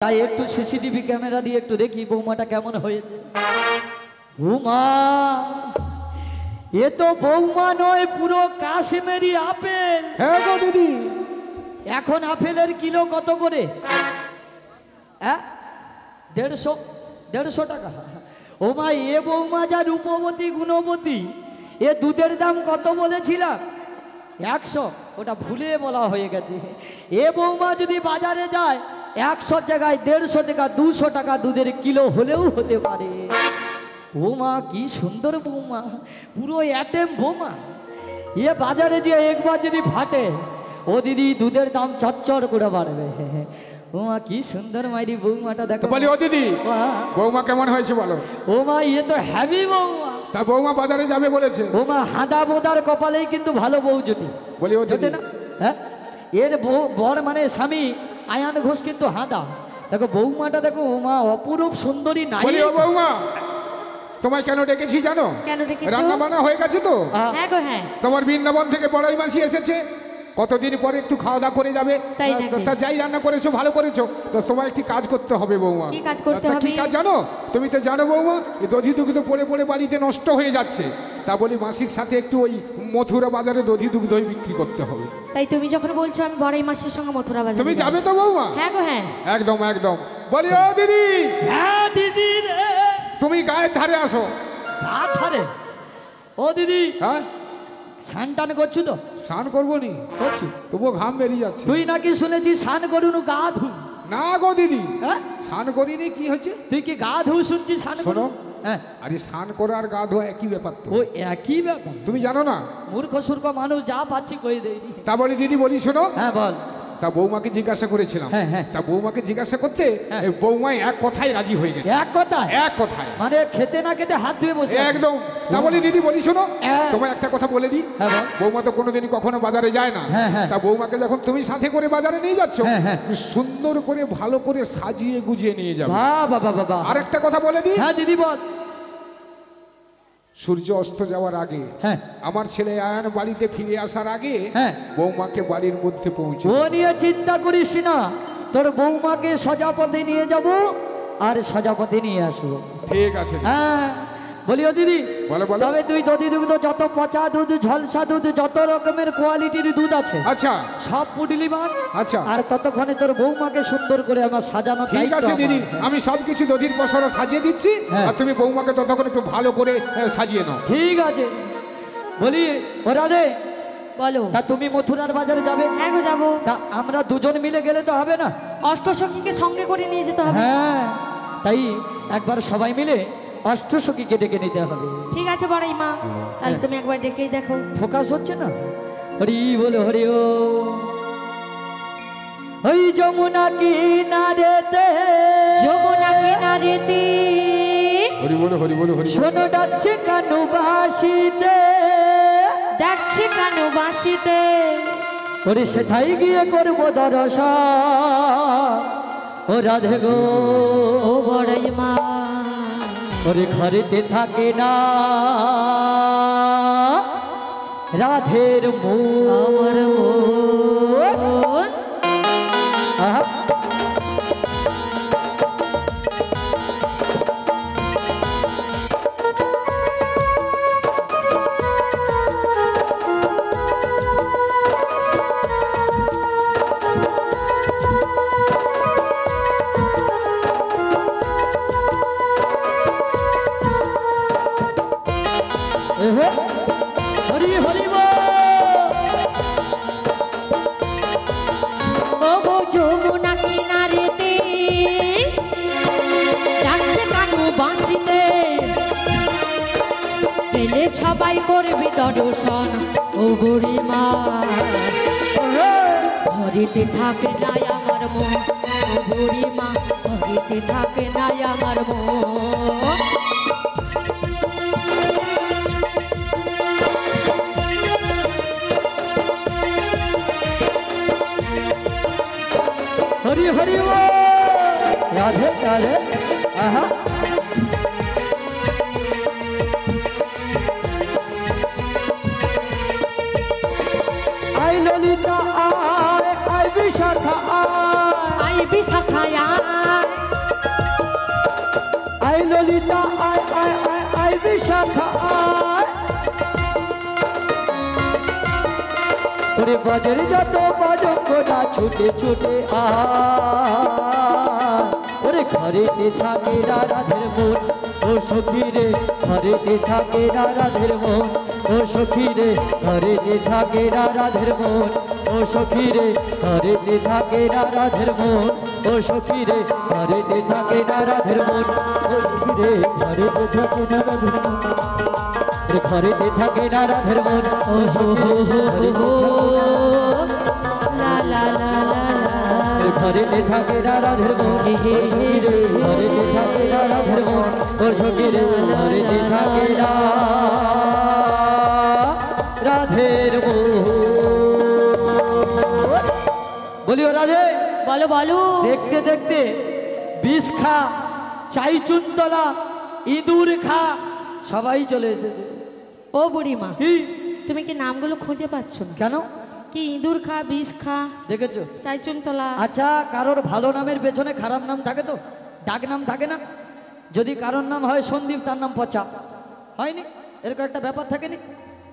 তাই একটু CCTV camera দিয়ে একটু দেখি বৌমাটা কেমন হয়েছে। উমা, এ তো বৌমা নয়, পুরো কাশ্মীরি আপেল। হ্যাঁ গো দিদি। এখন আপেলের কিলো কত করে? 150 টাকা। ও মা, এ বৌমা যা রূপবতী গুণবতী, এ দুধের দাম কত বলেছিলাম? 100, ওটা ভুলে বলা হয়ে গেছে। এ বৌমা যদি বাজারে যায় 100 জায়গায় 150 টাকা 200 টাকা দুধের কিলো হলেও হতে পারে। ও মা, কি সুন্দর বৌমা, পুরো অ্যাটেম বৌমা। এ বাজারে যে একবার যদি ফাটে, ও দিদি দুধের দাম চচ্চর করে বাড়বে। ও মা, কি সুন্দর মাইরি বৌমাটা দেখো। বলি ও দিদি, বৌমা কেমন হয়েছে বলো? ও মা, এ তো হ্যাভি বৌমা। তা বৌমা বাজারে যাবে বলেছে। ও মা, হাঁদা বোদার কপালেই কিন্তু ভালো বউ জুটি। বলি ও দিদি না, হ্যাঁ, এর বর মানে স্বামী আয়ান ঘোষ কিন্তু হাঁদা। দেখো বৌমাটা দেখো, ও মা অপরূপ সুন্দরী নাই। বলি ও বৌমা, তোমায় কেন ডেকেছি জানো? কেন ডেকেছো? রান্না বান্না হয়ে গেছে তো? হ্যাঁ গো হ্যাঁ। তোমার বৃন্দাবন থেকে বড়াই মাসি এসেছে, কতদিন পরে একটু খাওয়া দাওয়া করে যাবে। তাই নাকি? তা যাই রান্না করেছো ভালো করেছো, তো তোমার একটি কাজ করতে হবে বৌমা। কি কাজ করতে তা হবে? কি কাজ জানো? তুমি তো জানো বৌমা, এই দধি দুগ্ধ পড়ে পড়ে বাড়িতে নষ্ট হয়ে যাচ্ছে। তা বলি মাসির সাথে একটু ওই মথুরা বাজারে দধি দুগ্ধ বিক্রি করতে হবে। তাই তুমি যখন বলছো, আমি বড়াই মাসির সঙ্গে মথুরা বাজারে তুমি যাবে তো বৌমা? হ্যাঁ গো হ্যাঁ। একদম একদম। বলি ও দিদি। হ্যাঁ দিদি রে। তুমি গায়ের ধারে আসো। গায়ের ধারে? ও দিদি, হ্যাঁ স্নান টান করছু তো? স্নান করবো নি, করছু? তবুও ঘাম বেরিয়ে যাচ্ছে। তুই নাকি শুনেছি স্নান করুনু গা ধু? না গো দিদি, হ্যাঁ, স্নান করিনি, কি হয়েছে? তুই কি গা ধু শুনছিস? স্নান শোনো, হ্যাঁ, আরে স্নান করা আর গা ধোয়া একই ব্যাপার তো। ও একই ব্যাপার। তুমি জানো না? মূর্খ সূর্খ মানুষ যা পাচ্ছি কই দেই। তা বলি দিদি, বলি শোনো। হ্যাঁ বল। তা বৌমাকে জিজ্ঞাসা করেছিলাম। হ্যাঁ, হ্যাঁ। তা বৌমাকে জিজ্ঞাসা করতে হ্যাঁ। এই বৌমা এক কথায় রাজি হয়ে গেছে। এক কথা? এক কথায়, মানে খেতে না খেতে হাত ধুয়ে বসে আছে। একদম। তা বলি দিদি, বলি শোনো, হ্যাঁ। তোমায় একটা কথা বলে দিই। হ্যাঁ বল। বৌমা তো কোনোদিনই কখনো বাজারে যায় না। হ্যাঁ, হ্যাঁ। তা বৌমাকে যখন তুমি সাথে করে বাজারে নিয়ে যাচ্ছ, হ্যাঁ, হ্যাঁ। সুন্দর করে ভালো করে সাজিয়ে গুজিয়ে নিয়ে যাবে। বাবা বাবা। আর একটা কথা বলে দিই। হ্যাঁ দিদি বল। সূর্য অস্ত যাওয়ার আগে, হ্যাঁ, আমার ছেলে আয়ান বাড়িতে ফিরে আসার আগে, হ্যাঁ, বৌমাকে বাড়ির মধ্যে পৌঁছে। ও নিয়ে চিন্তা করিস না, তোর বৌমাকে সোজা পথে নিয়ে যাব আর সোজা পথে নিয়ে আসবো। ঠিক আছে। হ্যাঁ বলিও দিদি। বলো বলো। তবে তুই দধি দুগ্ধ যত পচা দুধ, ঝলসা দুধ, যত রকমের কোয়ালিটির দুধ আছে, আচ্ছা সব পুডলি মান। আচ্ছা, আর ততক্ষণে তোর বৌমাকে সুন্দর করে আমার সাজানো। ঠিক আছে দিদি, আমি সবকিছু দধির পসরা সাজিয়ে দিচ্ছি। হ্যাঁ। আর তুমি বৌমাকে ততক্ষণ একটু ভালো করে সাজিয়ে নাও। ঠিক আছে। বলি ও রাধে, বলো। তা তুমি মথুরার বাজারে যাবে? হ্যাঁ গো যাবো। তা আমরা দুজন মিলে গেলে তো হবে না? অষ্টসখীকে সঙ্গে করে নিয়ে যেতে হবে। হ্যাঁ, তাই একবার সবাই মিলে অষ্টসখীকে ডেকে নিতে হবে। ঠিক আছে বড়াই মা, তাহলে তুমি একবার ডেকেই দেখো। ফোকাস হচ্ছে না? হরি বলে হরি ও। ওই যমুনা কিনারেতে, যমুনা কিনারেতে, হরি বলো হরি বলো হরি। শোনো ডাকছে কানু বাসিতে, ডাকছে কানু বাসিতে, ওরে সেটাই গিয়ে করবো দর্শন। ও রাধে গো, ও বড়াই মা, ওরে ঘরেতে থাকে না রাধের আমার মন। আহা, হরি হরি ও গো যমুনা কিনারেতে, ডাকছে কানু বাঁশিতে, পেলে সবাই করবে দর্শন। ও বুড়ি মা, ঘরেতে থাকে নাই আমার মন। ও বুড়ি মা, ঘরেতে থাকে নাই আমার মন। হরি হরি রাধে রাধে। আহা, আই ললিতা আয়, আই বিশাখা আয়, আই বিশাখায়া ললিতা আয় আয় আয় আয় বিশাখা আয় ওরে বাজারে যত বাজকরা ছুটে ছুটে আয় ওরে ঘরেতে থাকে রাধার মন ও সখী রে ঘরেতে থাকে রাধার মন ও সখী রে ঘরেতে থাকে রাধার মন ও সখী রে ঘরেতে থাকে রাধার মন ও সখী রে ঘরেতে থাকে রাধার মন ও সখী রে ঘরেতে থাকে রাধার মন ঘরেতে থাকে রাধার মন ও সখী লা লা লা লা ঘরেতে থাকে রাধার মন সখী রে ঘরেতে থাকে রাধার মন ও সখী রে ঘরেতে থাকে রাধের মন বলিও রাধে বলো বলো দেখতে দেখতে বিষ খা চাইচুনতলা ইঁদুর খা সবাই চলে এসেছে ও বুড়িমা কি তুমি কি নামগুলো খুঁজে পাচ্ছ না কেন কি ইঁদুর খা বিষ খা দেখেছো চাইচুনতলা আচ্ছা কারোর ভালো নামের পেছনে খারাপ নাম থাকে তো ডাক নাম থাকে না যদি কারোর নাম হয় সন্দীপ তার নাম পচা হয়নি এরকম একটা ব্যাপার থাকেনি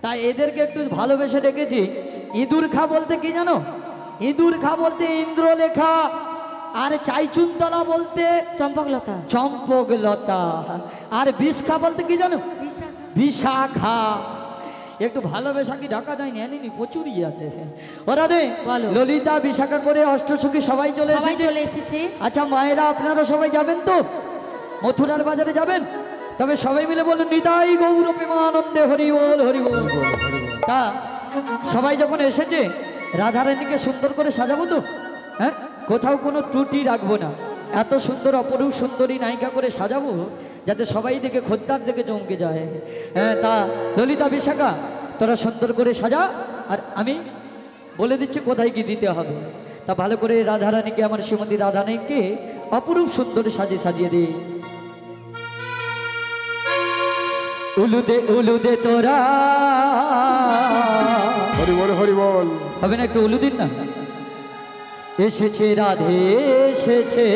তাই এদেরকে একটু ভালোবেসে ডেকেছি ইঁদুর খা বলতে কি জানো ইঁদুর খা বলতে ইন্দ্রলেখা আর চাইচুনতলা বলতে চম্পকলতা চম্পকলতা আর বিষ খা বলতে কি জানো বিশাখা বিশাখা একটু ভালোবেসা কি ঢাকা যায়নি আনিনি প্রচুরই আছে ওরা রে বলো। ললিতা বিশাখা করে অষ্টসখী সবাই চলে সবাই এসেছে চলে এসেছে আচ্ছা মায়েরা আপনারা সবাই যাবেন তো মথুরার বাজারে যাবেন তবে সবাই মিলে বলুন নিতাই গৌর প্রেমানন্দে হরি বল হরি বল তা সবাই যখন এসেছে রাধারানীকে সুন্দর করে সাজাবো তো হ্যাঁ কোথাও কোনো ত্রুটি রাখবো না এত সুন্দর অপরূপ সুন্দরী নায়িকা করে সাজাবো যাতে সবাই দেখে খদ্দার দেখে চমকে যায় হ্যাঁ তা ললিতা বিশাখা তোরা সুন্দর করে সাজা আর আমি বলে দিচ্ছি কোথায় কি দিতে হবে তা ভালো করে রাধারানীকে আমার শ্রীমতী রাধারানীকে অপরূপ সুন্দর সাজিয়ে দিই উলুদে তোরা হরি বল হরি বল হবে না একটু উলু দিন না এসেছে রাধে এসেছে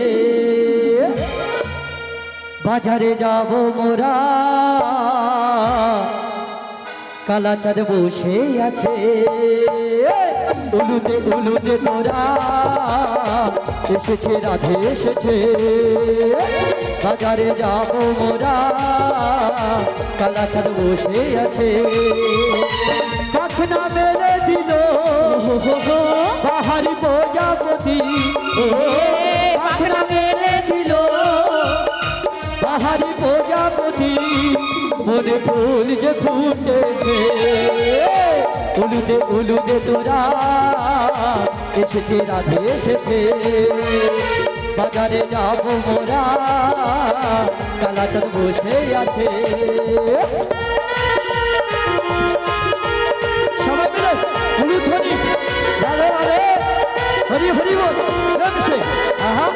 বাজারে যাব মোরা কালাচাঁদ বসে আছে উলুদে তোরা এসেছে রাধে এসেছে বাজারে যাব মোরা কালাচাঁদ বসে আছে কখনা মেলে দিল বাহারি প্রজাপতি কখনা মেলে দিল বাহারি প্রজাপতি মনে ফুল যে ফুটেছে উলুদে তোরা এসেছে রাধে এসেছে বাজারে যাব মোরা কালাচাঁদ বসে আছে সবাই মিলে হলুদ হরি রাধে রাধে হরি হরি বল সে আহা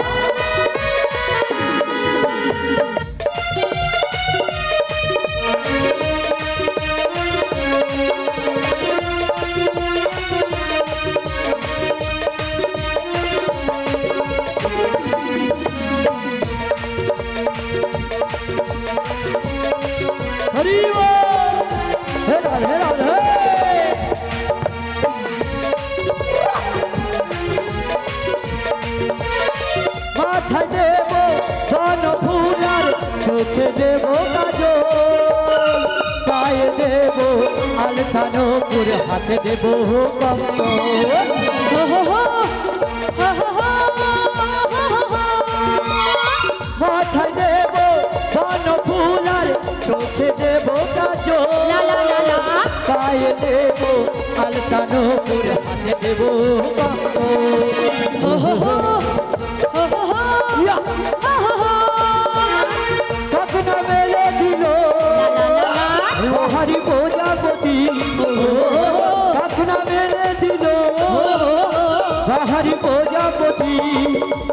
হরি বল হে রাধে রাধে মাথায় দেব ধন ফুলার চোখে দেব কাজল পায়ে দেব আলতানপুর হাতে দেব মাথায় দেব ধন ফুলার চোখে দেব কাজল পায়ে দেব আলতানপুর হাতে দেব কখনো মেলে দিল হরি প্রজাপতি কখনো মেলে দিল হরি প্রজাপতি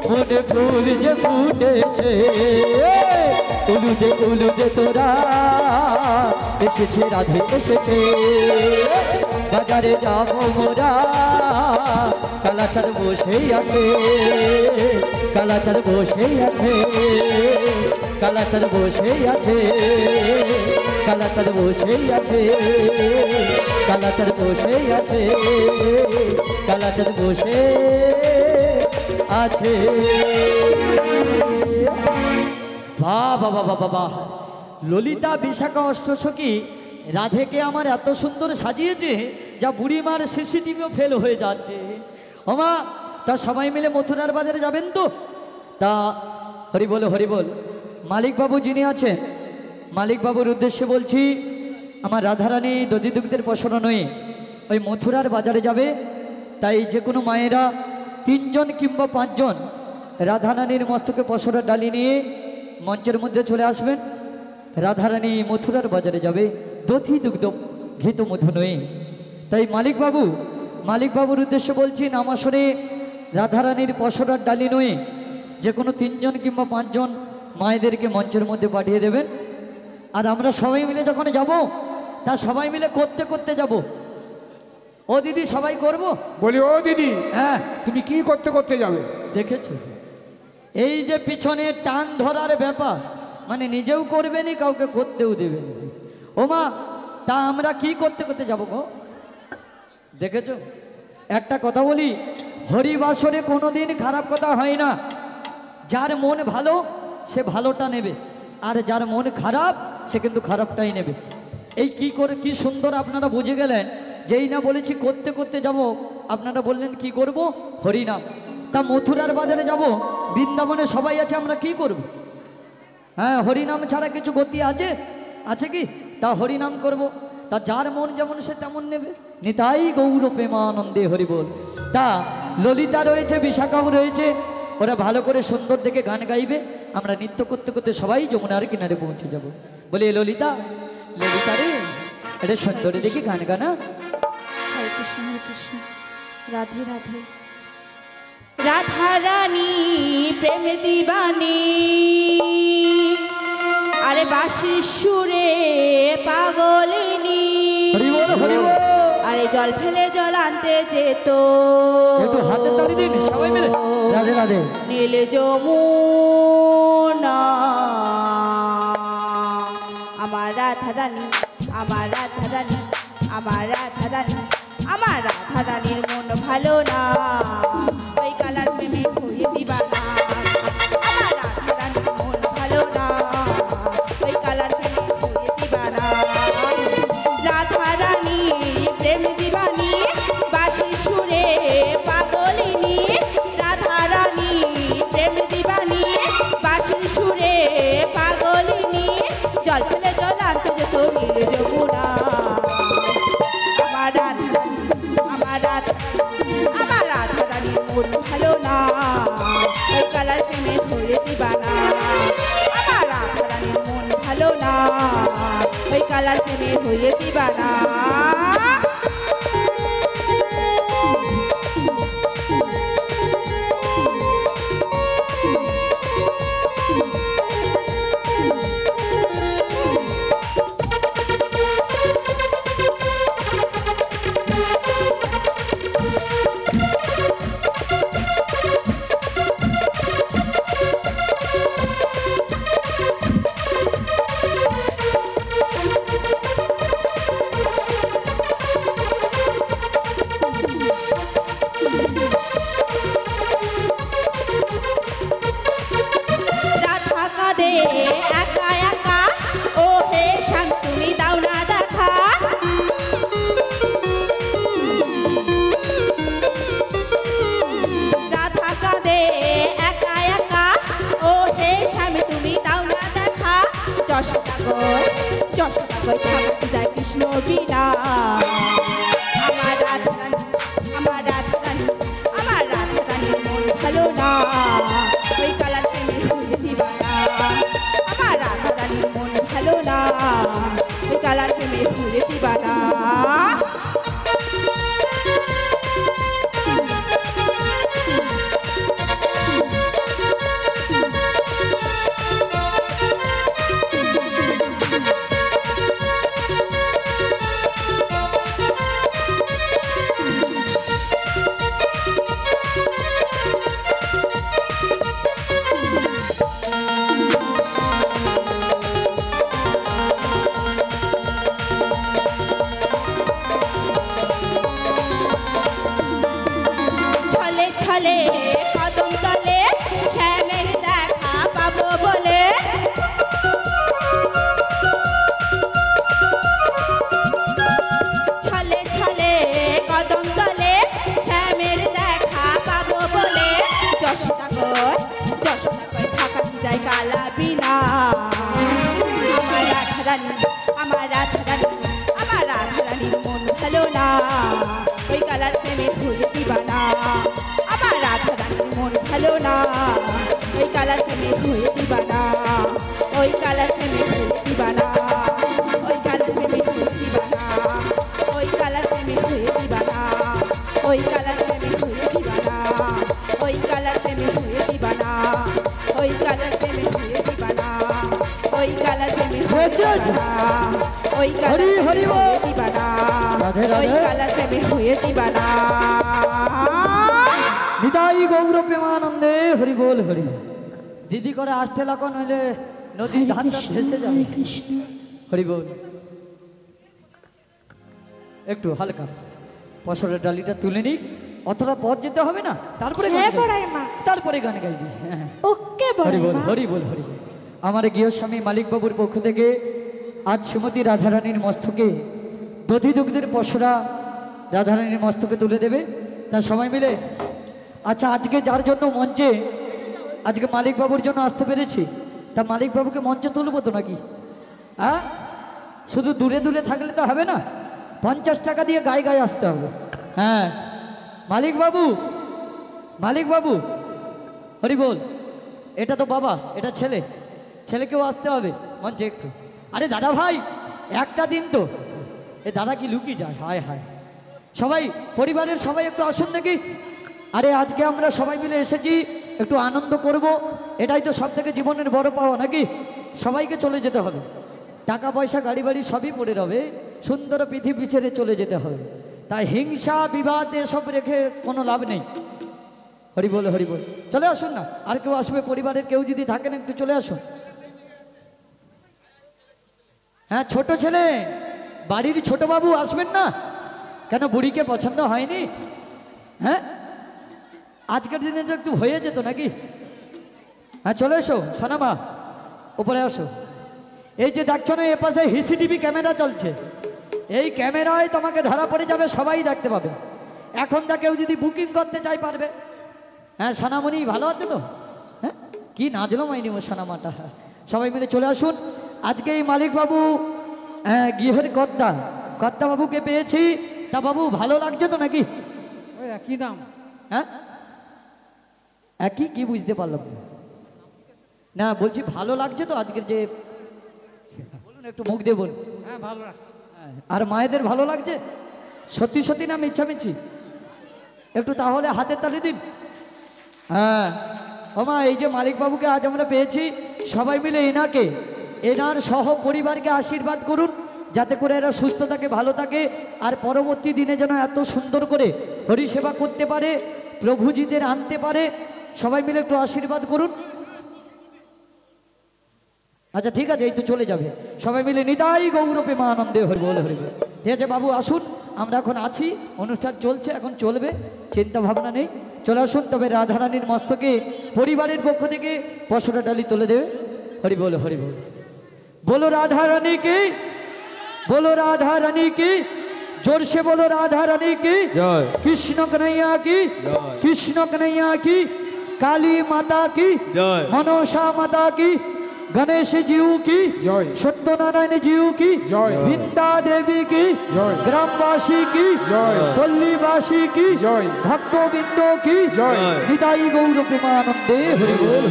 মনে ফুল যে ফুটেছে উলুদে তোরা এসেছে রাধে এসেছে বাজারে যাব মোরা কালাচাঁদ বসেই আছে কালাচার বসে আছে, কালাচার বসে আছে, কালাচার বসে আছে, কালাচার বসে আছে, কালাচার বসে আছে। বাহ বাবা বাবা বাহ, ললিতা বিশাখা অষ্টসখী রাধেকে আমার এত সুন্দর সাজিয়েছে যা বুড়িমার সিসিটিভিও ফেল হয়ে যাচ্ছে। ওমা, তা সবাই মিলে মথুরার বাজারে যাবেন তো? তা হরি বল হরি বল। মালিকবাবু যিনি আছেন, মালিকবাবুর উদ্দেশ্যে বলছি, আমার রাধারানী দধিদুগ্ধের পসরা নয়, ওই মথুরার বাজারে যাবে। তাই যে কোনো মায়েরা 3 জন কিংবা 5 জন রাধারানীর মস্তকে পসরা ডালি নিয়ে মঞ্চের মধ্যে চলে আসবেন। রাধারানী মথুরার বাজারে যাবে, দধি দুগ্ধ ঘিত মধু নয়। তাই মালিকবাবুর উদ্দেশ্যে বলছি, নামাসরে রাধারানীর পসরার ডালি নয়, যে কোনো 3 জন কিংবা 5 জন মায়েদেরকে মঞ্চের মধ্যে পাঠিয়ে দেবেন। আর আমরা সবাই মিলে যখন যাব, তা সবাই মিলে করতে করতে যাব। ও দিদি, সবাই করব? বলি ও দিদি, হ্যাঁ, তুমি কি করতে করতে যাবে? দেখেছো এই যে পিছনে টান ধরার ব্যাপার, মানে নিজেও করবেনি, কাউকে করতেও দেবেন। ওমা, তা আমরা কি করতে করতে যাব গো? দেখেছো, একটা কথা বলি, হরিবাসরে কোনোদিন খারাপ কথা হয় না। যার মন ভালো সে ভালোটা নেবে, আর যার মন খারাপ সে কিন্তু খারাপটাই নেবে। এই কি সুন্দর আপনারা বুঝে গেলেন। যেই না বলেছি করতে করতে যাব, আপনারা বললেন কি করব? হরিনাম। তা মথুরার বাজারে যাব, বৃন্দাবনে সবাই আছে, আমরা কি করব? হ্যাঁ, হরিনাম ছাড়া কিছু গতি আছে? আছে কি? তা হরিনাম করব। তা যার মন যেমন সে তেমন নেবে। নিতাই গৌর প্রেমানন্দে হরি বল। তা ললিতা রয়েছে, বিশাখাও রয়েছে, ওরা ভালো করে সুন্দর দেখে গান গাইবে। আমরা নৃত্য করতে করতে সবাই যমুনার কিনারে পৌঁছে যাব। বলি ললিতা, ললিতা রে, এটা সুন্দর দেখি গান গানা। হরে কৃষ্ণ রাধে রাধে। রাধা রানী প্রেম দিবানী, আরে বাঁশির সুরে পাগলিনী, হরি বল হরি বল। আরে জল ফেলে জল আনতে যেত, একটু হাতে তালি দিন সবাই মিলে। রাধে রাধে। নীল যমুনা, আমার রাধা রানী, আমার রাধা রানী, আমার রাধা রানী, আমার রাধা রানীর মন ভালো না, ওই কালার প্রেমে হয়ে দিবানা। আমার রাধা রানীর মন ভালো না, ওই কালার প্রেমে হয়ে দিবানা। রাধা রানী প্রেম দিবানী, বাঁশির সুরে পাগলিনী, রাধা রানী প্রেম দিবানী, বাঁশির সুরে পাগলিনী, জল ফেলে জল আনতে যেত নীল যমুনা। আমার রাধা, আমার রাধা, আমার রাধা রানীর মন ভালো না, ওই কালার প্রেমে ধরে দিবানা। আমার রাধা রানীর মন ভালো না, ওই কালার প্রেমে হয়ে দিবানা। রাধা কাঁদে একা একা, ও হে শ্যাম তুমি দাও না দেখা। রাধা কাঁদে একা একা, ও হে শ্যাম তুমি দাও না দেখা। যশোদা গো থাকতে যায় কৃষ্ণ বিনা। আমার রাধা রানী, আমার রাধা রানী, আমার রাধা রানীর মন ভালো না, ওই কালার প্রেমে হয়ে দিবানা। আমার রাধা রানীর মন ভালো না, ওই কালার প্রেমে হয়ে দিবানা। যায় কালা বিনা আমার রাধারানী আমার রাধারানী আমার রাধারানীর মন ভালো না ওই কালার প্রেমে হয়ে দিবানা আমার রাধারানীর মন ভালো না ওই কালার প্রেমে হয়ে দিবানা ওই কালার প্রেমে হয়ে দিবানা ওই কালার প্রেমে হয়ে দিবানা ওই কালার প্রেমে হয়ে দিবানা ওই কালার প্রেমে হয়ে দিবানা ওই কালার প্রেমে হয়ে দিবানা ওই কালার প্রেমে হয়ে দিবানা ওই কালার প্রেমে হয়ে দিবানা ওই কালার প্রেমে হয়ে দিবানা ওই কালার প্রেমে হয়ে দিবানা নিতাই গৌর প্রেমানন্দে হরি বল হরি দিদি করে আসতে লাগ নইলে নদীর ধার ভেসে যাবে হরি বল একটু হালকা পশরের ডালিটা তুলে নিক অতটা পথ যেতে হবে না তারপরে তারপরে গান গাইবি ওকে হরি বল হরি বল হরি বল আমার গৃহস্বামী মালিক বাবুর পক্ষ থেকে আজ শ্রীমতী রাধারানীর মস্তকে দধি দুগ্ধের পশরা রাধারানীর মস্তকে তুলে দেবে তা সবাই মিলে আচ্ছা আজকে যার জন্য মঞ্চে আজকে মালিক বাবুর জন্য আসতে পেরেছি তা মালিক বাবুকে মঞ্চে তুলবো তো নাকি হ্যাঁ শুধু দূরে দূরে থাকলে তো হবে না 50 টাকা দিয়ে গায়ে গায়ে আসতে হবে হ্যাঁ মালিক বাবু হরি বল এটা তো বাবা এটা ছেলেকেও আসতে হবে মঞ্চে একটু আরে দাদা ভাই একটা দিন তো এ দাদা কি লুকিয়ে যায় হায় হায় সবাই পরিবারের সবাই একটু আসুন নাকি আরে আজকে আমরা সবাই মিলে এসেছি একটু আনন্দ করব এটাই তো সব থেকে জীবনের বড় পাওয়া নাকি সবাইকে চলে যেতে হবে টাকা পয়সা গাড়ি বাড়ি সবই পড়ে রবে সুন্দর পৃথিবী ছেড়ে চলে যেতে হবে তাই হিংসা বিবাদ এসব রেখে কোনো লাভ নেই হরি বল চলে আসুন না আর কেউ আসবে পরিবারের কেউ যদি থাকেন একটু চলে আসুন হ্যাঁ ছোট ছেলে বাড়ির ছোট বাবু আসবেন না কেন বুড়িকে পছন্দ হয়নি হ্যাঁ আজকের দিনে তো একটু হয়ে যেত নাকি হ্যাঁ চলে এসো সোনামা উপরে আসো এই যে দেখছো না এপাশে সিসিটিভি ক্যামেরা চলছে এই ক্যামেরায় তোমাকে ধরা পড়ে যাবে সবাই দেখতে পাবে এখন তা কেউ যদি বুকিং করতে চাই পারবে হ্যাঁ সোনামণি ভালো আছে তো হ্যাঁ কি নাচলো মাইনি ও সোনামাটা সবাই মিলে চলে আসুন আজকে এই মালিক বাবু গৃহের কর্তা বাবুকে পেয়েছি তা বাবু ভালো লাগছে তো নাকি ওই একই দাম হ্যাঁ একই কি বুঝতে পারলাম না বলছি ভালো লাগছে তো আজকের যে বলুন একটু মুখ দিয়ে বলুন হ্যাঁ ভালো লাগছে আর মায়েদের ভালো লাগছে সত্যি সত্যি না মিছামিছি একটু তাহলে হাতের তালি দিন হ্যাঁ ওমা এই যে মালিক বাবুকে আজ আমরা পেয়েছি সবাই মিলে এনার সহ পরিবারকে আশীর্বাদ করুন যাতে করে এরা সুস্থ থাকে ভালো থাকে আর পরবর্তী দিনে যেন এত সুন্দর করে হরিসেবা করতে পারে প্রভুজিদের আনতে পারে সবাই মিলে একটু আশীর্বাদ করুন আচ্ছা ঠিক আছে এই তো চলে যাবে সবাই মিলে নিতাই গৌরবে মা আনন্দে হরি বল ঠিক আছে বাবু আসুন আমরা এখন আছি অনুষ্ঠান চলছে এখন চলবে চিন্তা ভাবনা নেই চলে আসুন তবে রাধারানীর মস্তকে পরিবারের পক্ষ থেকে পশরা ডালি তুলে দেবে হরি বল बोलो राधा रानी की बोलो राधा रानी की जोर से बोलो राधा रानी की जय कृष्ण कन्हैया की कृष्ण कन्हैया की काली माता की जय मनोषा माता की गणेश जीव की जय सत्यनारायण जीव की जय वृंदा देवी की जय ग्रामवासी की जय पल्लीवासी की जय भक्तोबिंदो की जय निताई गौर प्रेमानंदे हरि बोल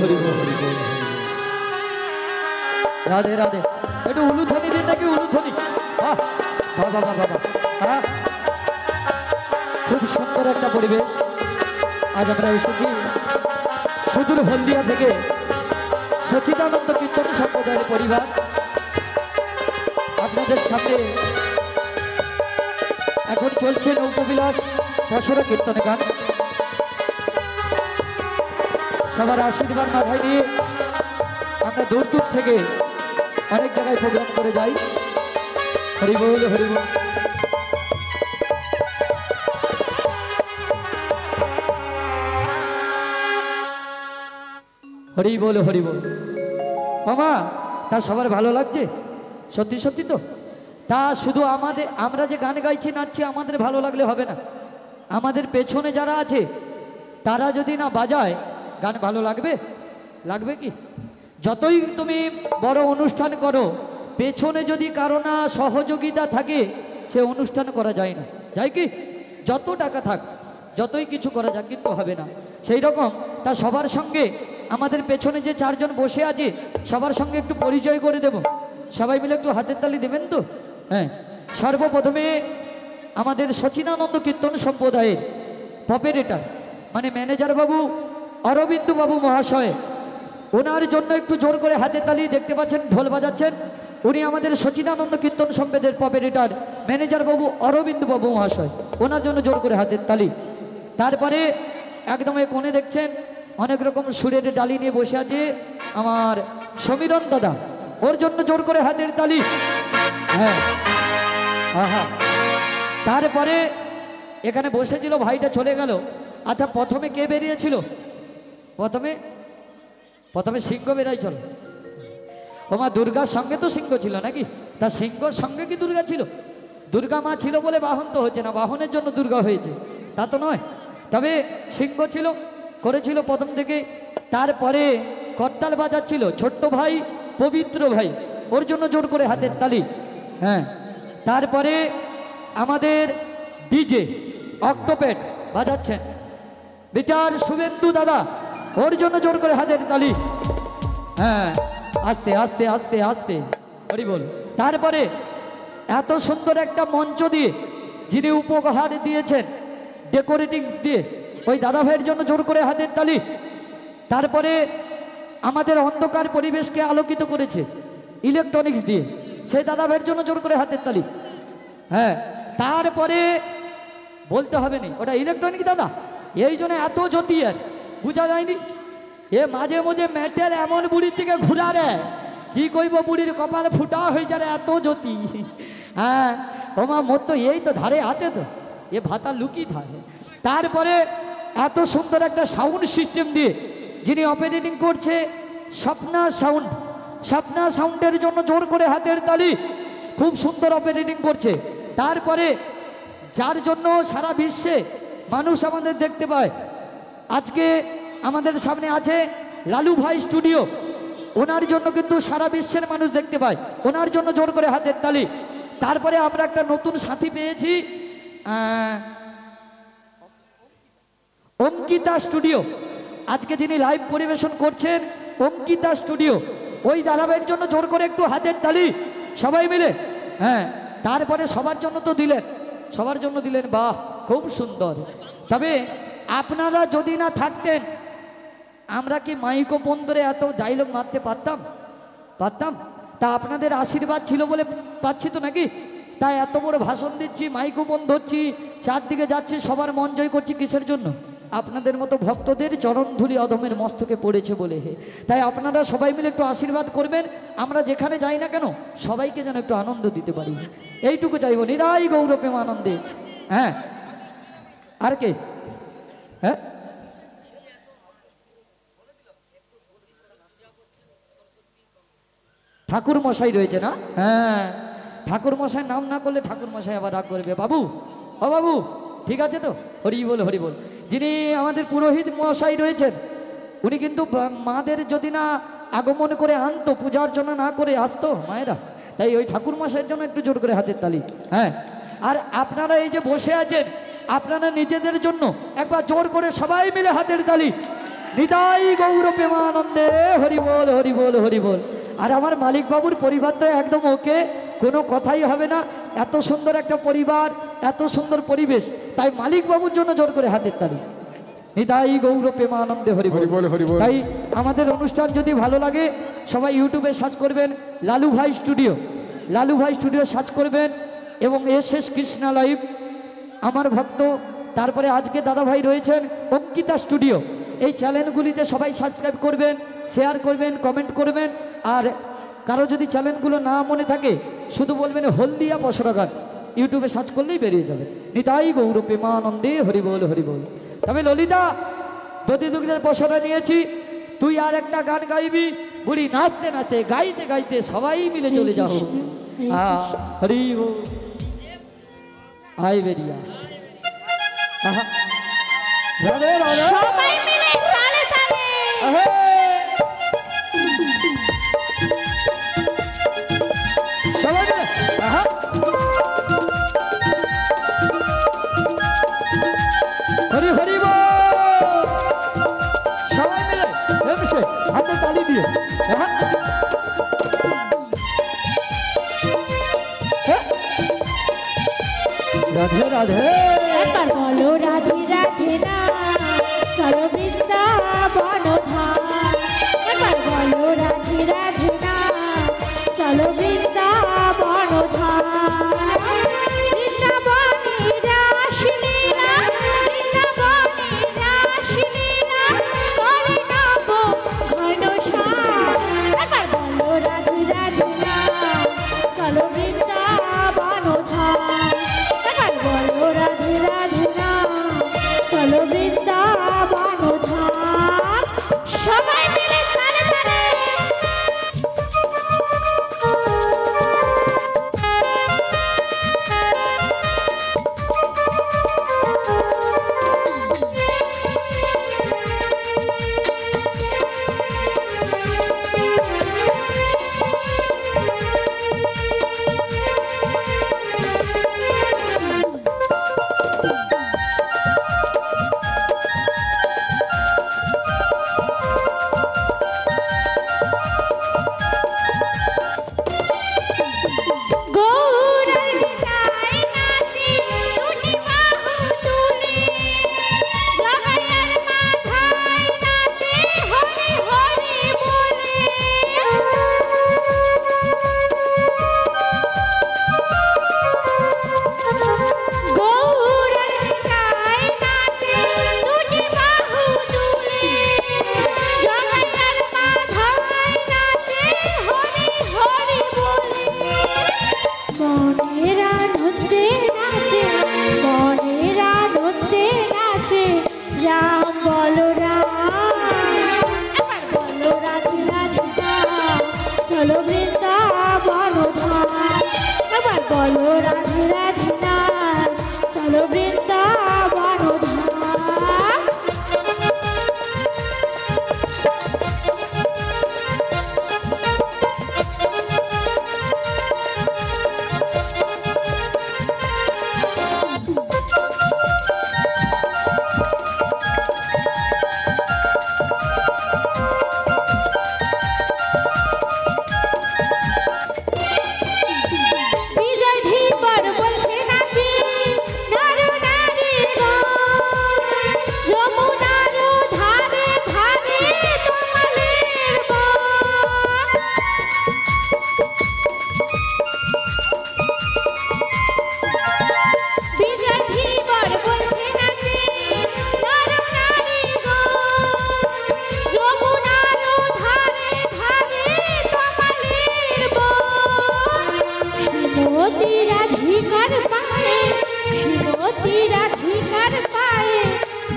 राधे राधे একটু উলুধ্বনি দিন নাকি উলুধ্বনি বাহ বাবা বাবা হ্যাঁ খুব সুন্দর একটা পরিবেশ আজ আমরা এসেছি সুদূর হলদিয়া থেকে সচিদানন্দ কীর্তনী সম্প্রদায়ের পরিবার আপনাদের সাথে এখন চলছে নৌকবিলাস পশরা কীর্তনে গান সবার আশীর্বাদ মাথায় নিয়ে আমরা দূর দূর থেকে অনেক জায়গায় প্রোগ্রাম করে যাই হরি বল হরি বল হরি বল হরি বল মামা তা সবার ভালো লাগছে সত্যি সত্যি তো তা শুধু আমরা যে গান গাইছি নাচছি আমাদের ভালো লাগলে হবে না আমাদের পেছনে যারা আছে তারা যদি না বাজায় গান ভালো লাগবে লাগবে কি যতই তুমি বড় অনুষ্ঠান করো, পেছনে যদি কারো না সহযোগিতা থাকে সে অনুষ্ঠান করা যায় না, যায় কি? যত টাকা থাক, যতই কিছু করা যাক, কিন্তু হবে না। সেই রকম তা সবার সঙ্গে আমাদের পেছনে যে চারজন বসে আছে সবার সঙ্গে একটু পরিচয় করে দেব। সবাই মিলে একটু হাতের তালি দেবেন তো? হ্যাঁ, সর্বপ্রথমে আমাদের সচিনানন্দ কীর্তন সম্প্রদায়ের অপারেটর মানে ম্যানেজার বাবু অরবিন্দ বাবু মহাশয়, ওনার জন্য একটু জোর করে হাতের তালি। দেখতে পাচ্ছেন ঢোল বাজাচ্ছেন, উনি আমাদের সচিনানন্দ কীর্তন সম্প্রদায়ের অপারেটর ম্যানেজার বাবু অরবিন্দ বাবু মহাশয়, ওনার জন্য জোর করে হাতের তালি। তারপরে একদম এই কোণে দেখছেন অনেক রকম সুরের ডালি নিয়ে বসে আছে আমার সমীরণ দাদা, ওর জন্য জোর করে হাতের তালি। হ্যাঁ, আহা। তারপরে এখানে বসেছিল ভাইটা চলে গেল। আচ্ছা, প্রথমে কে বেরিয়েছিল? প্রথমে সিংহ বেরাইছিল। ওমা, দুর্গার সঙ্গে তো সিংহ ছিল নাকি? তা সিংহর সঙ্গে কি দুর্গা ছিল? দুর্গা মা ছিল বলে বাহন তো হচ্ছে না, বাহনের জন্য দুর্গা হয়েছে তা তো নয়। তবে সিংহ ছিল, করেছিল প্রথম থেকে। তারপরে করতাল বাজাচ্ছিল ছোট্ট ভাই পবিত্র ভাই, ওর জন্য জোর করে হাতের তালি। হ্যাঁ, তারপরে আমাদের ডিজে অক্টোপেড বাজাচ্ছেন বিচার শুভেন্দু দাদা, ওর জন্য জোর করে হাতের তালি। হ্যাঁ, আস্তে আস্তে আস্তে আস্তে হরি বল। তারপরে এত সুন্দর একটা মঞ্চ দিয়ে যিনি উপহার দিয়েছেন ডেকোরেটিংস দিয়ে, ওই দাদা ভাইয়ের জন্য জোর করে হাতের তালি। তারপরে আমাদের অন্ধকার পরিবেশকে আলোকিত করেছে ইলেকট্রনিক্স দিয়ে, সেই দাদা ভাইয়ের জন্য জোর করে হাতের তালি। হ্যাঁ, তারপরে বলতে হবে না ওটা ইলেকট্রনিক দাদা, এই জন্য এত জ্যোতি আর বুঝা যায়নি। এ মাঝে মাঝে ম্যাটের এমন বুড়ির দিকে ঘুরা রে, কি কইব, বুড়ির কপাল ফুটা হয়ে যায় এত জ্যোতি। হ্যাঁ, ওমা মোর তো এই তো ধারে আছে তো, এ ভাতা লুকি থাকে। তারপরে এত সুন্দর একটা সাউন্ড সিস্টেম দিয়ে যিনি অপারেটিং করছে স্বপ্না সাউন্ড, স্বপ্না সাউন্ডের জন্য জোর করে হাতের তালি, খুব সুন্দর অপারেটিং করছে। তারপরে যার জন্য সারা বিশ্বে মানুষ আমাদের দেখতে পায়, আজকে আমাদের সামনে আছে লালু ভাই স্টুডিও, ওনার জন্য কিন্তু সারা বিশ্বের মানুষ দেখতে পায়, ওনার জন্য জোর করে হাতের তালি। তারপরে আমরা একটা নতুন সাথী পেয়েছি অঙ্কিতা স্টুডিও, আজকে যিনি লাইভ পরিবেশন করছেন অঙ্কিতা স্টুডিও, ওই দাদাভাইয়ের জন্য জোর করে একটু হাতের তালি সবাই মিলে। হ্যাঁ, তারপরে সবার জন্য তো দিলেন, সবার জন্য দিলেন, বাহ খুব সুন্দর। তবে আপনারা যদি না থাকতেন আমরা কি মাইকো বন্ধরে এত ডায়লগ মারতে পারতাম? তা আপনাদের আশীর্বাদ ছিল বলে পাচ্ছি তো নাকি? তাই এত বড় ভাষণ দিচ্ছি, মাইকো বন্ধ হচ্ছি, চারদিকে যাচ্ছি, সবার মন জয় করছি, কিসের জন্য? আপনাদের মতো ভক্তদের চরণধুলি অধমের মস্তকে পড়েছে বলে। তাই আপনারা সবাই মিলে একটু আশীর্বাদ করবেন, আমরা যেখানে যাই না কেন সবাইকে যেন একটু আনন্দ দিতে পারি, এইটুকু চাইব। নিরাই গৌর প্রেম আনন্দে। হ্যাঁ, আর কে? হ্যাঁ, ঠাকুর মশাই রয়েছে না? হ্যাঁ, ঠাকুর মশাই নাম না করলে ঠাকুর মশাই আবার রাগ করবে। বাবু, ও বাবু, ঠিক আছে তো? হরি বল হরি বল। যিনি আমাদের পুরোহিত মশাই রয়েছেন, উনি কিন্তু মাদের যদি না আগমন করে আনতো, পূজার জন্য না করে আসতো মায়েরা, তাই ওই ঠাকুর মশাইয়ের জন্য একটু জোর করে হাতের তালি। হ্যাঁ, আর আপনারা এই যে বসে আছেন, আপনারা নিজেদের জন্য একবার জোর করে সবাই মিলে হাতের তালি। নিতাই গৌর প্রেমানন্দে হরি বল হরি বল হরি বল। আর আমার মালিক বাবুর পরিবার তো একদম ওকে, কোনো কথাই হবে না। এত সুন্দর একটা পরিবার, এত সুন্দর পরিবেশ, তাই মালিক বাবুর জন্য জোর করে হাতের তালি। নিতাই গৌর প্রেমানন্দে হরি বল হরি বল। তাই আমাদের অনুষ্ঠান যদি ভালো লাগে সবাই ইউটিউবে সার্চ করবেন লালু ভাই স্টুডিও, লালু ভাই স্টুডিও সার্চ করবেন, এবং এস কৃষ্ণা লাইভ আমার ভক্ত। তারপরে আজকে দাদা ভাই রয়েছেন অঙ্কিতা স্টুডিও, এই চ্যানেলগুলিতে সবাই সাবস্ক্রাইব করবেন, শেয়ার করবেন, কমেন্ট করবেন। আর কারো যদি চ্যানেলগুলো না মনে থাকে শুধু বলবেন হলদিয়া পসরা গান, ইউটিউবে সার্চ করলেই বেরিয়ে যাবে। নিতাই গৌর প্রেমানন্দে হরি বল হরি বল। তবে ললিতা, দধি দুগ্ধের পসরা নিয়েছি, তুই আর একটা গান গাইবি, বুড়ি নাচতে নাচতে গাইতে গাইতে সবাই মিলে চলে যাও। হরি বল, আই বেরিয়া। রাধে রাধে, সবাই মিলে তালে তালে। রাধে রাধে। একবার বলো রাধে রাধে না, চলো বৃন্দাবন ধাম। একবার বলো রাধে রাধে না, চলো বৃন্দাবন ধাম। বৃন্দাবনে রাসলীলা, বৃন্দাবনে রাসলীলা, করে নব ঘনশ্যাম। একবার বলো রাধে রাধে না, চলো বৃন্দাবন ধাম। একবার বলো রাধে রাধে না, চলো বৃন্দাবন ধাম। সবাই মিলে তালে তালে।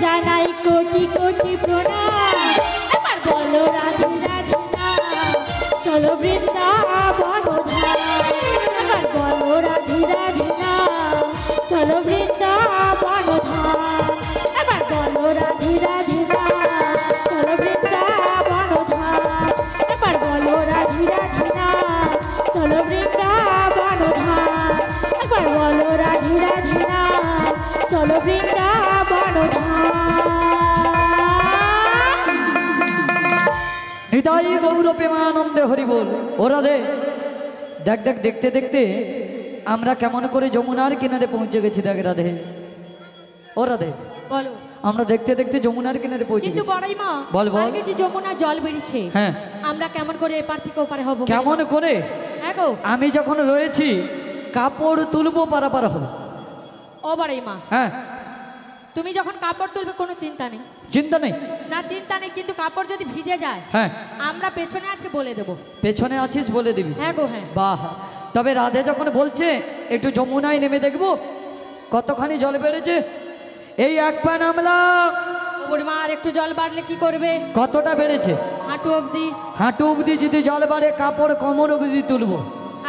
জানাই কোটি কোটি প্রণাম। এবার বলো রাধে রাধে না, চলো বৃন্দাবন ধাম। এবার বলো রাধে রাধে না, চলো বৃন্দাবন ধাম। এবার বলো রাধে রাধে না, চলো বৃন্দাবন ধাম। এবার বলো রাধে রাধে না, চলো বৃন্দাবন ধাম। এবার বলো রাধে রাধে না, চলো বৃন্দাবন ধাম। হৃদয় গৌর প্রেমানন্দে হরি বল। ও রাধে, দেখ দেখ, দেখতে দেখতে আমরা কেমন করে যমুনার কিনারে পৌঁছে গেছি। দেখ রাধে, ও রাধে, বলো। আমরা দেখতে দেখতে যমুনার কিনারে পৌঁছে কিন্তু গেছি। বড়াই মা, বল বল। আগে যে যমুনা জল বেরিয়েছে, হ্যাঁ, আমরা কেমন করে এপার থেকে ওপারে হব? কেমন করে? হ্যাঁ গো, আমি যখন রয়েছি কাপড় তুলবো পারাপার হবো। ও বড়াই মা, হ্যাঁ, তুমি যখন কাপড় তুলবে কোনো চিন্তা নেই। চিন্তা নেই না, চিন্তা নেই, কিন্তু কাপড় যদি ভিজে যায়, হ্যাঁ, আমরা পেছনে আছি বলে দেবো। পেছনে আছিস বলে দিবি। হ্যাঁ গো, হ্যাঁ। বাহ, তবে রাধে যখন বলছে একটু যমুনায় নেমে দেখবো কতখানি জল বেড়েছে, এই এক পা নামলাম। ও বুড়িমা, আর একটু জল বাড়লে কি করবে? কতটা বেড়েছে? হাঁটু অবধি। হাঁটু অবধি যদি জল বাড়ে, কাপড় কোমর অবধি তুলবো।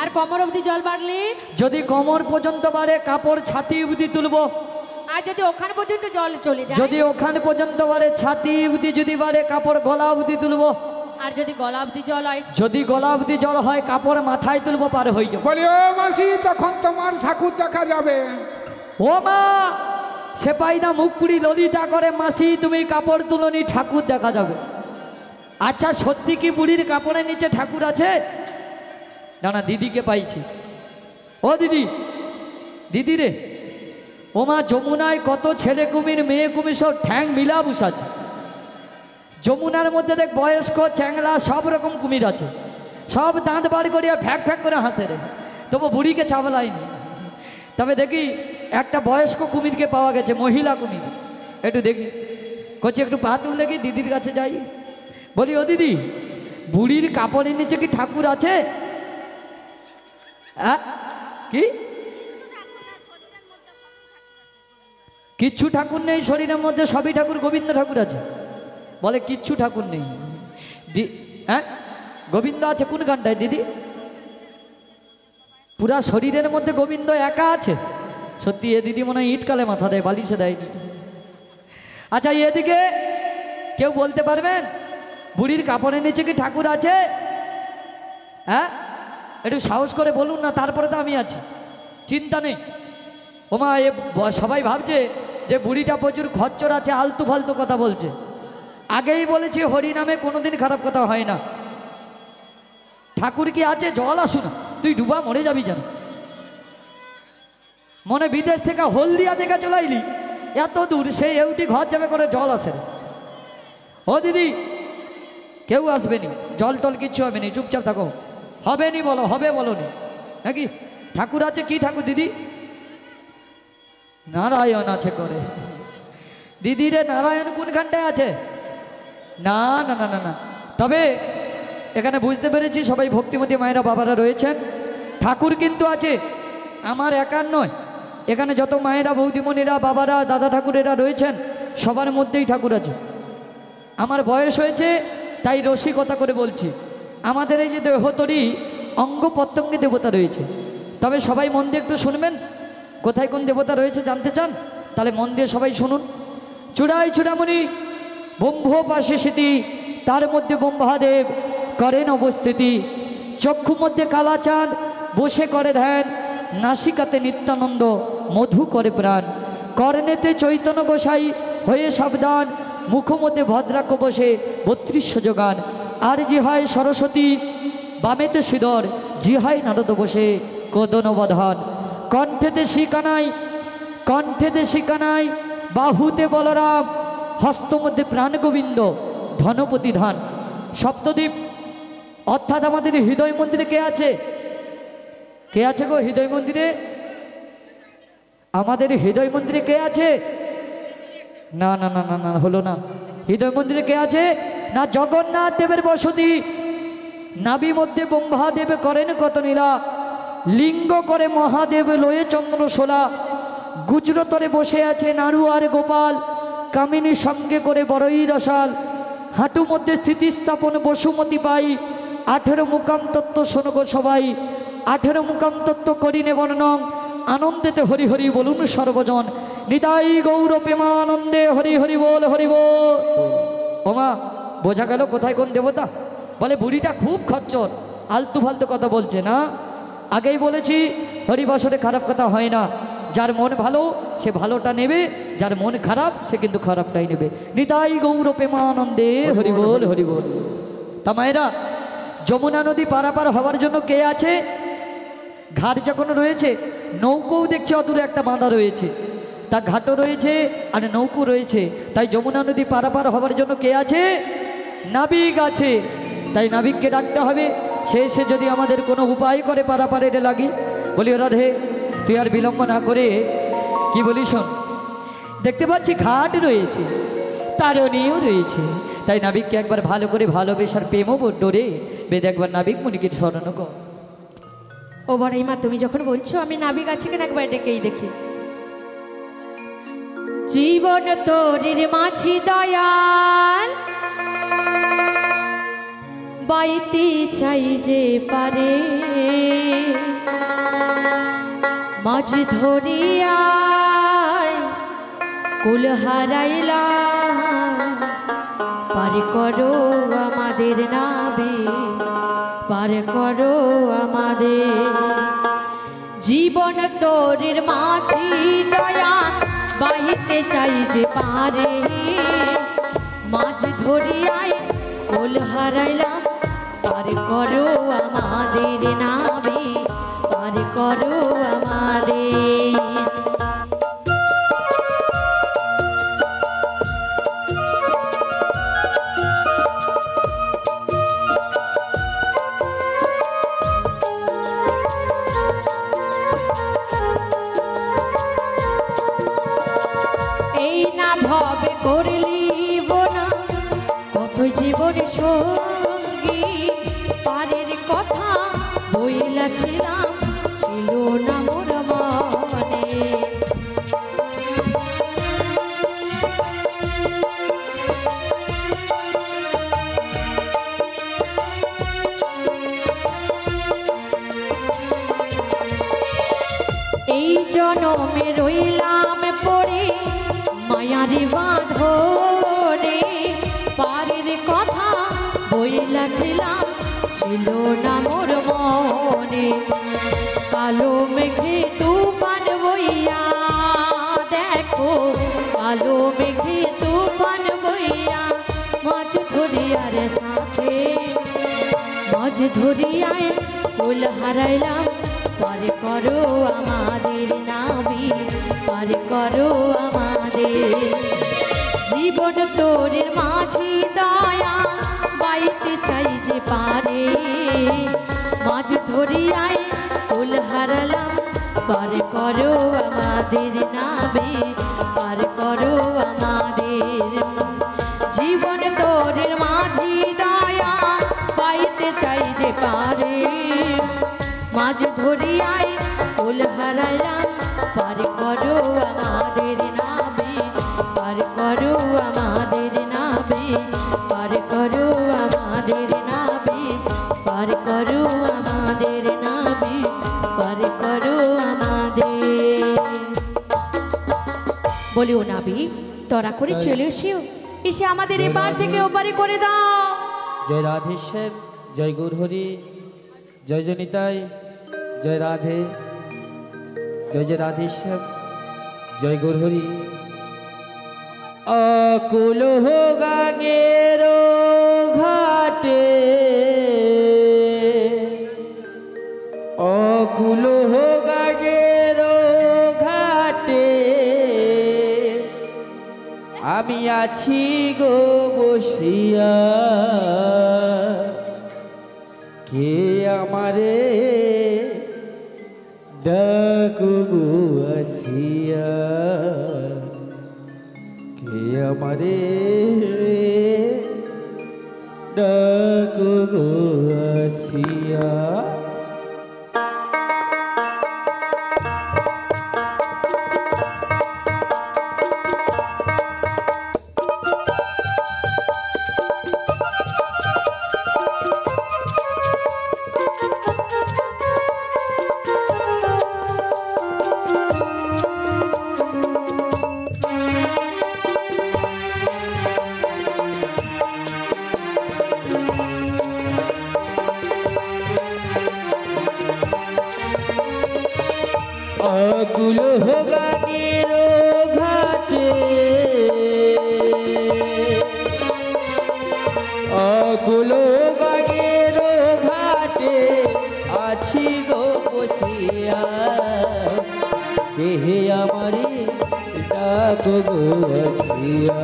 আর কোমর অবধি জল বাড়লে? যদি কোমর পর্যন্ত বাড়ে, কাপড় ছাতি অবধি তুলবো। আর যদি ওখানে পর্যন্ত জল চলে যায়? যদি ওখানে পর্যন্ত বাড়ে, ছাতি অবধি যদি বাড়ে, কাপড় গলা অবধি তুলবো। আর যদি গলা অবধি জল হয়? যদি গলা অবধি জল হয়, কাপড় মাথায় তুলবো, পার হয়ে যাবো। বলি ও মাসি, তখন তোমার ঠাকুর দেখা যাবে। ও মা, সেপাইদা মুখ পুড়ি ললিতা করে, মাসি তুমি কাপড় তুলনি, ঠাকুর দেখা যাবে। আচ্ছা সত্যি কি বুড়ির কাপড়ের নিচে ঠাকুর আছে? না দিদিকে পাইছি। ও দিদি, দিদি রে, ও মা যমুনায় কত ছেলে কুমির মেয়ে কুমির সব ঠ্যাং মিলা বসাছে। যমুনার মধ্যে দেখ বয়স্ক চ্যাংলা সব রকম কুমির আছে, সব দাঁত বার করিয়া ফ্যাক ফ্যাক করে হাসে রে, তবু বুড়িকে চাবলাইনি। তবে দেখি একটা বয়স্ক কুমিরকে পাওয়া গেছে, মহিলা কুমির। একটু দেখি, করছি একটু পা তুল দেখি, দিদির কাছে যাই। বলি ও দিদি, বুড়ির কাপড়ের নিচে কি ঠাকুর আছে? কি কিচ্ছু ঠাকুর নেই শরীরের মধ্যে, সবই ঠাকুর, গোবিন্দ ঠাকুর আছে। বলে কিচ্ছু ঠাকুর নেই। হ্যাঁ গোবিন্দ আছে কোন গানটায় দিদি? পুরা শরীরের মধ্যে গোবিন্দ একা আছে? সত্যি এ দিদি মনে হয় ইট কালে মাথা দেয়, বালিশে দেয়নি। আচ্ছা এদিকে কেউ বলতে পারবেন বুড়ির কাপড়ের নিচে কি ঠাকুর আছে? হ্যাঁ একটু সাহস করে বলুন না, তারপরে তো আমি আছি, চিন্তা নেই। ওমা এ সবাই ভাবছে যে বুড়িটা প্রচুর খচ্চর আছে, আলতু ফালতু কথা বলছে। আগেই বলেছি হরি নামে কোনোদিন খারাপ কথা হয় না। ঠাকুর কি আছে? জল আসু না, তুই ডুবা মরে যাবি যেন। মনে বিদেশ থেকে হলদিয়া থেকে চলাইলি এত দূর, সেই এউটি ঘর যাবে করে জল আসে। ও দিদি কেউ আসবেনি, জল টল কিচ্ছু হবে নি, চুপচাপ থাকো। হবে নি বলো, হবে বলো নি নাকি? ঠাকুর আছে কি ঠাকুর দিদি? নারায়ণ আছে করে। দিদি রে নারায়ণ কোনখানটায় আছে? না না না না না। তবে এখানে বুঝতে পেরেছি সবাই ভক্তিমতী মায়েরা বাবারা রয়েছেন, ঠাকুর কিন্তু আছে, আমার একার নয়। এখানে যত মায়েরা বৌদিমণিরা বাবারা দাদা ঠাকুরেরা রয়েছেন সবার মধ্যেই ঠাকুর আছে। আমার বয়স হয়েছে তাই রসিকতা করে বলছি, আমাদের এই যে দেহতরি অঙ্গ প্রত্যঙ্গে দেবতা রয়েছে। তবে সবাই মন দিয়ে একটু শুনবেন, কোথায় কোন দেবতা রয়েছে জানতে চান? তাহলে মন দিয়ে সবাই শুনুন। চূড়াই চূড়ামণি ব্রহ্ম পাশে স্মৃতি, তার মধ্যে ব্রহ্মাদেব করেন অবস্থিতি। চক্ষু মধ্যে কালাচাঁদ বসে করে ধ্যান, নাসিকাতে নিত্যানন্দ মধু করে প্রাণ। কর্ণেতে চৈতন্য গোসাই হয়ে সাবধান, মুখমধ্যে ভদ্রাক্ষ বসে 32 যোগান। আর জিহায় সরস্বতী, বামেতে শ্রীধর, জিহায় নারদ বসে কদন বধান। কণ্ঠেতে শিকানাই, কণ্ঠেতে শিকানাই, বাহুতে বলরাম, হস্ত মধ্যে প্রাণ গোবিন্দ, ধনপতি ধান। সপ্তদ্বীপ অর্থাৎ আমাদের হৃদয় মন্দিরে কে আছে? কে আছে গো হৃদয় মন্দিরে? আমাদের হৃদয় মন্দিরে কে আছে? না না না না না, হলো না। হৃদয় মন্দিরে কে আছে? না জগন্নাথ দেবের বসতি। নাভি মধ্যে ব্রহ্মাদেব করেন কত নীলা, লিঙ্গ করে মহাদেব লয়ে চন্দ্র শোলা। গুজরতরে বসে আছে নারু আর গোপাল, কামিনী সঙ্গে করে বড়ই রসাল। হাঁটু মধ্যে স্থিতিস্থাপন বসুমতি পাই, 18 মুকাম তত্ত্ব শোনগো সবাই। 18 মুকাম তত্ত্ব করিনে বর্ণন, আনন্দেতে হরি হরি বলুন সর্বজন। নিতাই গৌর প্রেমানন্দে হরি হরি বল, হরি বল। ওমা বোঝা গেল কোথায় কোন দেবতা? বলে বুড়িটা খুব খচ্চর, আলতু ফালতু কথা বলছে না। আগেই বলেছি হরিবাসরে খারাপ কথা হয় না, যার মন ভালো সে ভালোটা নেবে, যার মন খারাপ সে কিন্তু খারাপটাই নেবে। নিতাই গৌর প্রেমানন্দে হরি বল, হরি বল। তা মায়েরা, যমুনা নদী পারাপার হওয়ার জন্য কে আছে? ঘাট যখন রয়েছে, নৌকোও দেখছে অদূরে একটা বাঁধা রয়েছে, তা ঘাটও রয়েছে আর নৌকো রয়েছে। তাই যমুনা নদী পারাপার হওয়ার জন্য কে আছে? নাবিক আছে। তাই নাবিককে ডাকতে হবে, সে এসে যদি আমাদের কোনো উপায় করে পারাপারের লাগি। বলি রাধে তুই আর বিলম্ব না করে কি বলি শোন, দেখতে পাচ্ছি ঘাট রয়েছে, তারণীও রয়েছে। তাই নাবিককে একবার ভালো করে ভালোবেসার প্রেমও ডোরে বেদে একবার নাবিক মুনিকে স্মরণ কর। ও বড়াই মা, তুমি যখন বলছো আমি নাবিক আছে কিনা একবার ডেকেই দেখি। জীবন তোরের মাঝি দয়াল, বাইতে চাই যে পারে, মাঝ ধরিয়ায় কুল হারাইলাম, পারে করো আমাদের নাবে, পারে করো আমাদের। জীবন তোরের মাঝি দয়াল, বাইতে চাই যে পারে, মাঝ ধরিয়ায় কুল হারাইলাম পার করো আমাদের নাবি পার করো আমাদের এই না ভবে করলি বোনা কতই জীবনে সঙ্গী পারের কথা বইলাছিলাম ছিল না মোর মনে এই জনমে রইলাম পড়ে মায়ারি বাঁধনে পারের কথা বইলাছিলাম ছিল না মোর মনে কালো মেঘে তুফান বইয়া দেখো কালো মেঘে তুফান বইয়া মাছ ধরিয়ার সাথে মাছ ধরিয়ায় ফুল হারাইলাম পার করো আমাদের নাবি পার করো আমাদের জীবন তোরের মাঝি দয়া বাইতে চাই যে পারে মাছ ধরিয়ায় ফুল হারালাম পার করো আমাদের নাবি পার করো আমাদের জীবন তোরের মাঝি দয়া বাইতে চাই যে পারে মাছ ধরিয়ায় ফুল হারাইলাম পার করো আমাদের নাবি পার করো আমাদের নাবি পার করো আমাদের নাবি পার করো আমাদের নাবি পার করো আমাদের বলি ও নাবি তোরা করে চলে এসেও এসে আমাদের এপার থেকে ওপারে করে দাও জয় রাধেশ্যাম জয় গৌরহরি জয় জনিতাই জয় রাধে জয় জয় রাধেশ্যাম জয় গৌরহরি অকুল গাঙ্গের ঘাটে অকুল গাঙ্গের ঘাটে আমি আছি গো বসিয়া কে আমারে ডাকু গো আসিয়া কে আমারে ডাকু গো আসিয়া অকুল গাঙ্গের ঘাটে অকুল গাঙ্গের ঘাটে আছি গো বসিয়া কে আমারে ডাকো গো আসিয়া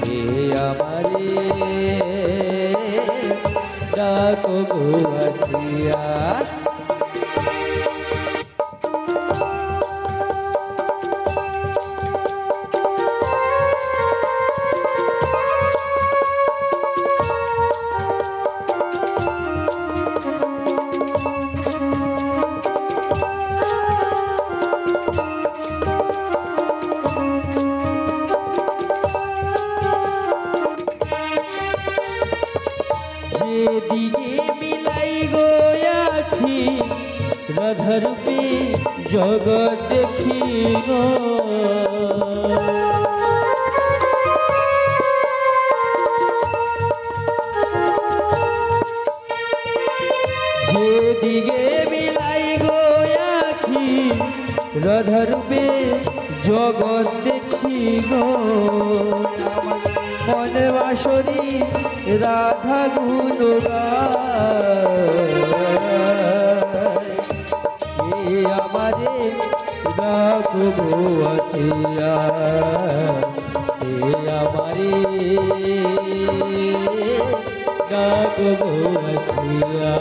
কে আমারে ডাকো গো আসিয়া যেদিকে মিলাই গো আছি রাধারূপী জগৎ দেখি গো যেদিকে মিলাই গো আছি রাধারূপী জগৎ দেখি গো মনে বাসরি রাধা গুণ গায় আমারে রাখবো আসিয়া আমারে রাখবো আসিয়া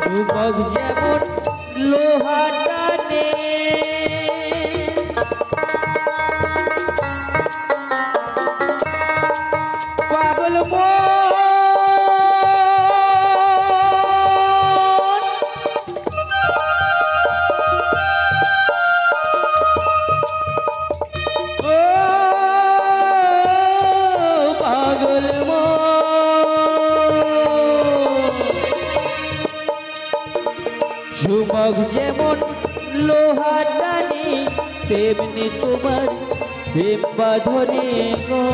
যুবক যেমন লোহা টানে পাগল পাগল যুবক যেমন লোহা টানি তেমনি তোমার প্রেম বাঁধনে গো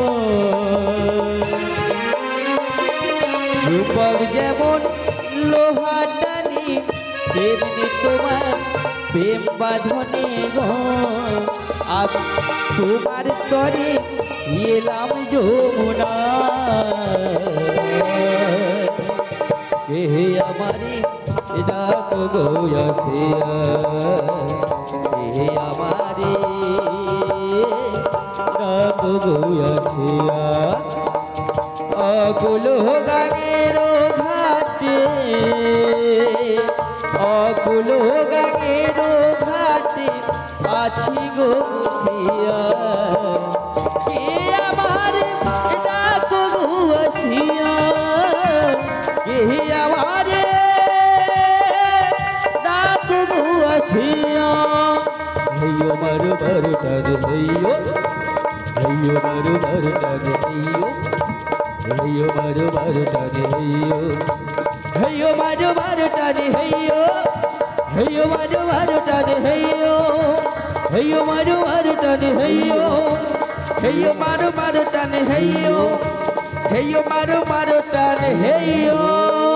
যুবক যেমন লোহা টানি তেমনি তোমার প্রেম বাঁধনে গো আমি তোমার তরে এলাম যমুনা হে আমারে ডাকো গো আসিয়া হে আমারে ডাকো গো আসিয়া অকুল গাঙের ঘাটে অকুল গাঙের ঘাটে আছি গো আসিয়া হে আমারে ডাকো গো আসিয়া হে আমারে हेयो मारो मारो टाने हेयो हेयो मारो मारो टाने हेयो हेयो मारो मारो टाने हेयो हेयो मारो मारो टाने हेयो हेयो मारो मारो टाने हेयो हेयो मारो मारो टाने हेयो हेयो मारो मारो टाने हेयो हेयो मारो मारो टाने हेयो